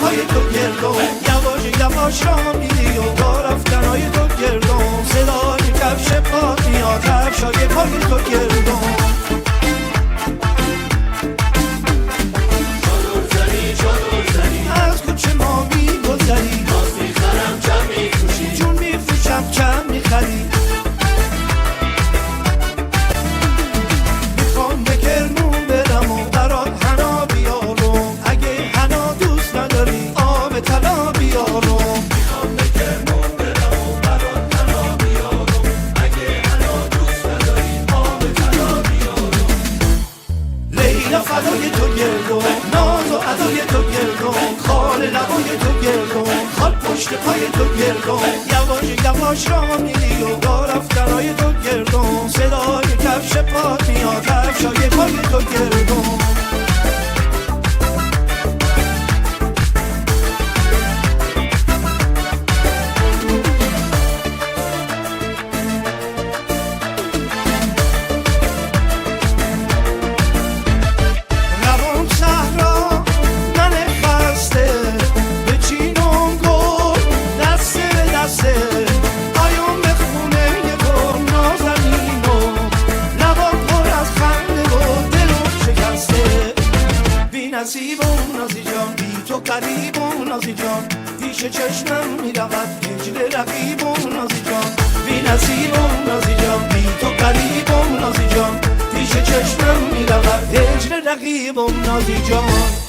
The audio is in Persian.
پای تو گردم یواش یواش را میری و با رفتنهای تو گردم صدای کفش پا میاد کفشای پای تو گردم از کوچه ما میگذری باز میخرم کم میفروشی جون میفروشم کم میخری میخوام به کرمون برم و برات حنا بیارم اگه حنا دوست نداری آب طلا بیارم میخوام به کرمون برم و برات حنا بیارم اگه حنا دوست نداری آب طلا بیارم لیلا فدای تو گردم ناز و ادای تو گردم خال لبای تو گردم خال پشت پای تو گردم یواش یواش را میری و با رفتنهای تو گردم صدای کفش پات میاد کفشای پای تو گردم نصیبم نازی جان بی تو قریبم نازی جان پیش چشمم میرود هجر رقیبم نازی جان بی نصیبم نازی جان بی تو قریبم نازی جان پیش چشمم میرود هجر رقیبم نازی جان